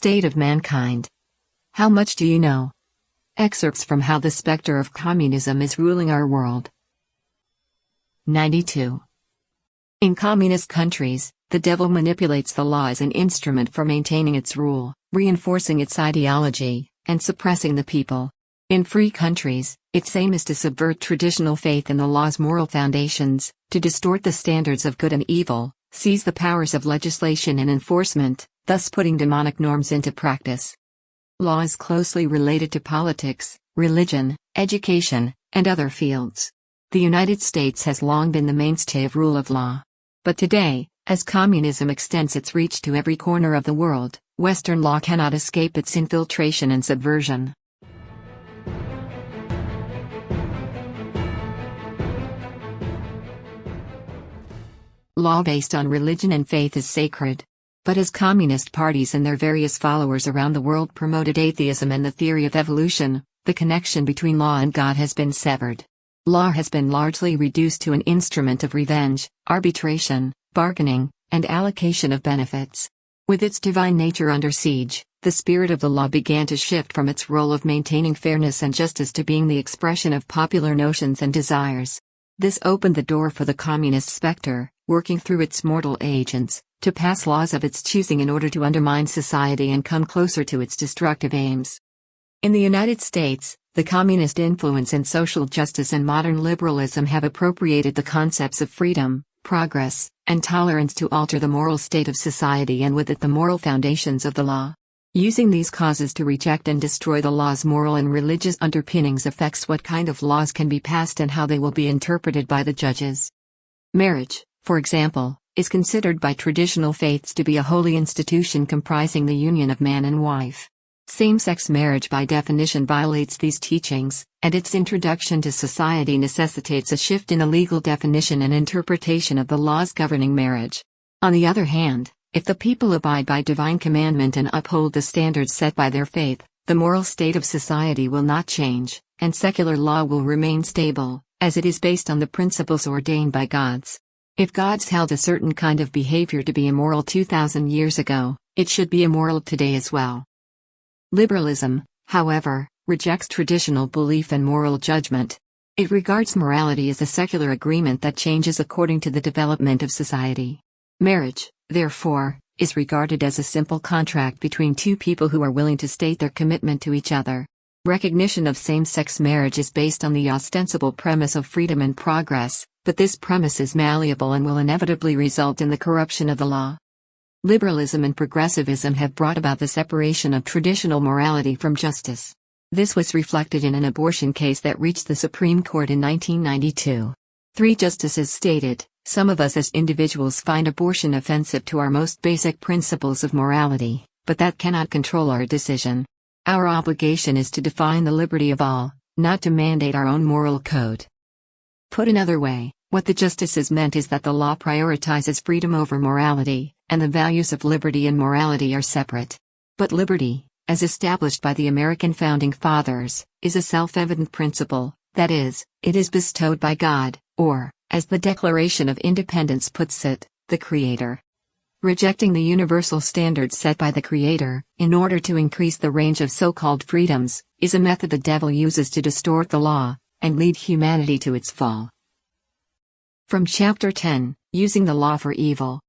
state of mankind. How much do you know? Excerpts from How the Spectre of Communism is Ruling Our World. 92. In communist countries, the devil manipulates the law as an instrument for maintaining its rule, reinforcing its ideology, and suppressing the people. In free countries, its aim is to subvert traditional faith in the law's moral foundations, to distort the standards of good and evil, seize the powers of legislation and enforcement, thus putting demonic norms into practice. Law is closely related to politics, religion, education, and other fields. The United States has long been the mainstay of rule of law. But today, as communism extends its reach to every corner of the world, Western law cannot escape its infiltration and subversion. Law based on religion and faith is sacred. But as communist parties and their various followers around the world promoted atheism and the theory of evolution, the connection between law and God has been severed. Law has been largely reduced to an instrument of revenge, arbitration, bargaining, and allocation of benefits. With its divine nature under siege, the spirit of the law began to shift from its role of maintaining fairness and justice to being the expression of popular notions and desires. This opened the door for the communist spectre, working through its mortal agents, to pass laws of its choosing in order to undermine society and come closer to its destructive aims. In the United States, the communist influence in social justice and modern liberalism have appropriated the concepts of freedom, progress, and tolerance to alter the moral state of society and with it the moral foundations of the law. Using these causes to reject and destroy the law's moral and religious underpinnings affects what kind of laws can be passed and how they will be interpreted by the judges. Marriage, for example, is considered by traditional faiths to be a holy institution comprising the union of man and wife. Same-sex marriage by definition violates these teachings, and its introduction to society necessitates a shift in the legal definition and interpretation of the laws governing marriage. On the other hand, if the people abide by divine commandment and uphold the standards set by their faith, the moral state of society will not change, and secular law will remain stable, as it is based on the principles ordained by gods. If gods held a certain kind of behavior to be immoral 2,000 years ago, it should be immoral today as well. Liberalism, however, rejects traditional belief and moral judgment. It regards morality as a secular agreement that changes according to the development of society. Marriage, therefore, is regarded as a simple contract between two people who are willing to state their commitment to each other. Recognition of same-sex marriage is based on the ostensible premise of freedom and progress, but this premise is malleable and will inevitably result in the corruption of the law. Liberalism and progressivism have brought about the separation of traditional morality from justice. This was reflected in an abortion case that reached the Supreme Court in 1992. 3 justices stated, "Some of us as individuals find abortion offensive to our most basic principles of morality, but that cannot control our decision. Our obligation is to define the liberty of all, not to mandate our own moral code." Put another way, what the justices meant is that the law prioritizes freedom over morality, and the values of liberty and morality are separate. But liberty, as established by the American Founding Fathers, is a self-evident principle, that is, it is bestowed by God, or, as the Declaration of Independence puts it, the Creator. Rejecting the universal standards set by the Creator, in order to increase the range of so-called freedoms, is a method the devil uses to distort the law, and lead humanity to its fall. From Chapter 10, Using the Law for Evil.